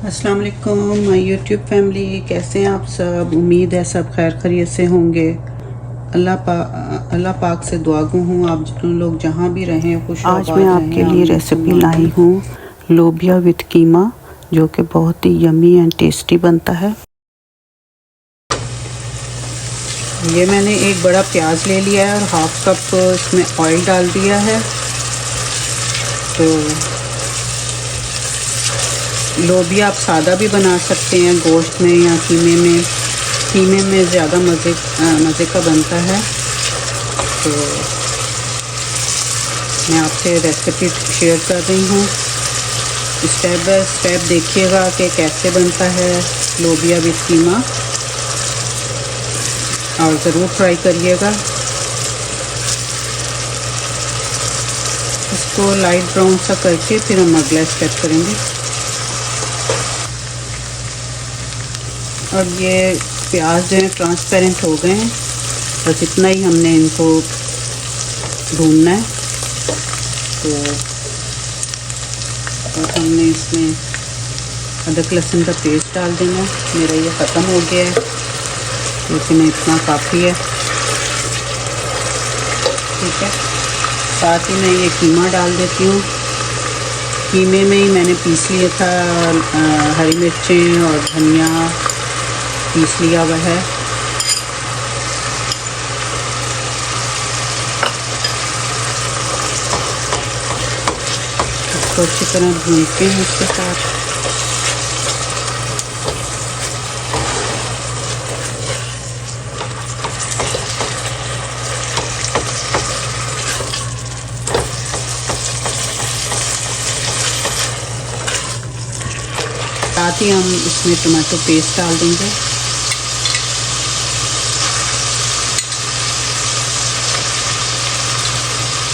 अस्सलाम वालेकुम my YouTube family, कैसे हैं आप सब। उम्मीद है सब खैर खैरियत से होंगे। अल्लाह पाक से दुआ गो हूँ आप लोग जहाँ भी रहें खुश आज मैं आबाद रहें। आपके लिए आमीन रेसिपी सुम्मा लाई आमीन। हूँ लोबिया विद कीमा, जो कि बहुत ही यमी एंड टेस्टी बनता है। ये मैंने एक बड़ा प्याज ले लिया है और हाफ कप इसमें ऑयल डाल दिया है। तो लोबिया आप सादा भी बना सकते हैं, गोश्त में या कीमे में। कीमे में ज़्यादा मज़े का बनता है। तो मैं आपसे रेसिपी शेयर कर रही हूँ। स्टेप बाय स्टेप देखिएगा कि कैसे बनता है लोबिया विद कीमा, और ज़रूर ट्राई करिएगा। इसको लाइट ब्राउन सा करके फिर हम अगला स्टेप करेंगे। और ये प्याज जो है ट्रांसपेरेंट हो गए हैं, बस इतना ही हमने इनको भूनना है। तो और हमने इसमें अदरक लहसुन का पेस्ट डाल देना है। मेरा ये ख़त्म हो गया है, लेकिन इतना काफ़ी है। ठीक है, साथ ही मैं ये कीमा डाल देती हूँ। कीमे में ही मैंने पीस लिया था, हरी मिर्चें और धनिया पीस लिया हुआ है। इसको अच्छी तरह भूनते हैं इसके साथ। साथ ही हम इसमें टमाटो पेस्ट डाल देंगे।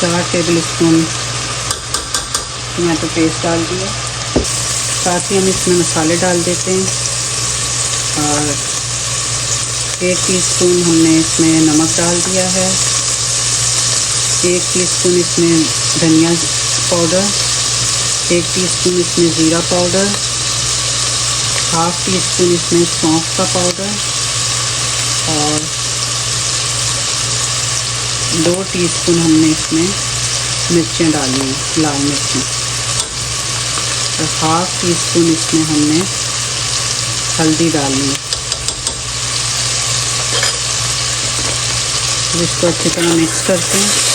चार टेबल स्पून टमाटो पेस्ट डाल दिया। साथ ही हम इसमें मसाले डाल देते हैं, और 1 टीस्पून हमने इसमें नमक डाल दिया है। 1 टीस्पून इसमें धनिया पाउडर, 1 टीस्पून इसमें ज़ीरा पाउडर, हाफ टी स्पून इसमें सौंफ का पाउडर, और 2 टीस्पून हमने इसमें मिर्चें डाली हैं, लाल मिर्चें, और हाफ टी स्पून इसमें हमने हल्दी डाली है। इसको अच्छी तरह मिक्स करते हैं।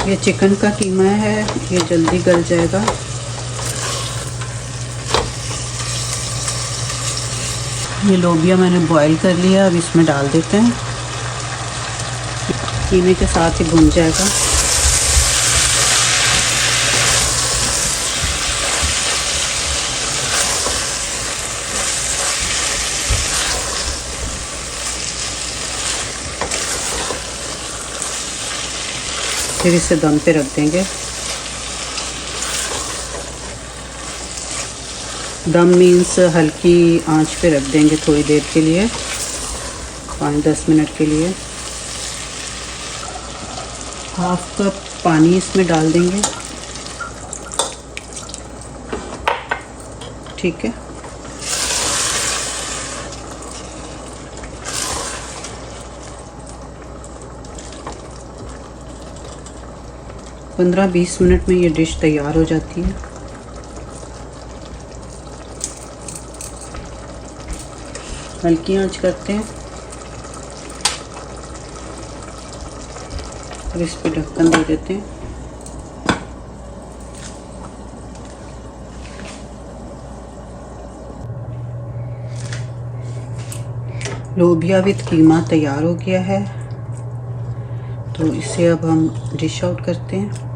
ये चिकन का कीमा है, ये जल्दी गल जाएगा। ये लोबिया मैंने बॉईल कर लिया, अब इसमें डाल देते हैं। कीमे के साथ ही भुन जाएगा। फिर इसे दम पे रख देंगे। दम मीन्स हल्की आंच पे रख देंगे थोड़ी देर के लिए, 5-10 मिनट के लिए। हाफ कप पानी इसमें डाल देंगे। ठीक है, पंद्रह 20 मिनट में ये डिश तैयार हो जाती है। हल्की आंच करते हैं और इस पे ढक्कन दे देते हैं। लोबिया विद कीमा तैयार हो गया है, तो इसे अब हम डिश आउट करते हैं।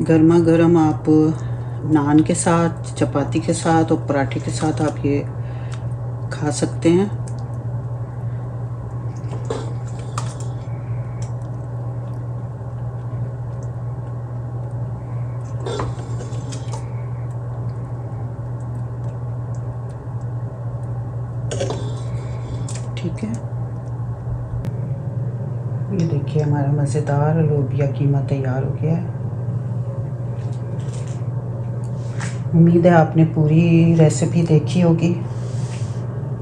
गर्मा गर्म आप नान के साथ, चपाती के साथ और पराठे के साथ आप ये खा सकते हैं। ये देखिए हमारा मज़ेदार लोबिया कीमा तैयार हो गया है। उम्मीद है आपने पूरी रेसिपी देखी होगी।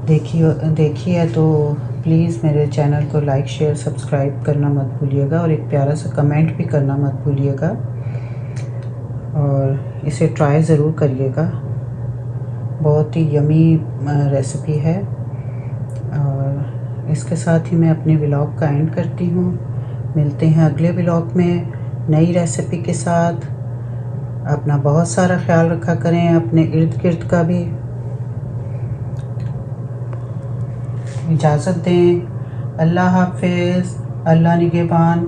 देखी है तो प्लीज़ मेरे चैनल को लाइक शेयर सब्सक्राइब करना मत भूलिएगा और एक प्यारा सा कमेंट भी करना मत भूलिएगा और इसे ट्राई ज़रूर करिएगा। बहुत ही यमी रेसिपी है और इसके साथ ही मैं अपने व्लॉग का एंड करती हूँ। मिलते हैं अगले व्लॉग में नई रेसिपी के साथ। अपना बहुत सारा ख्याल रखा करें, अपने इर्द गिर्द का भी। इजाज़त दें। अल्लाह हाफ़िज़। अल्लाह निगहबान।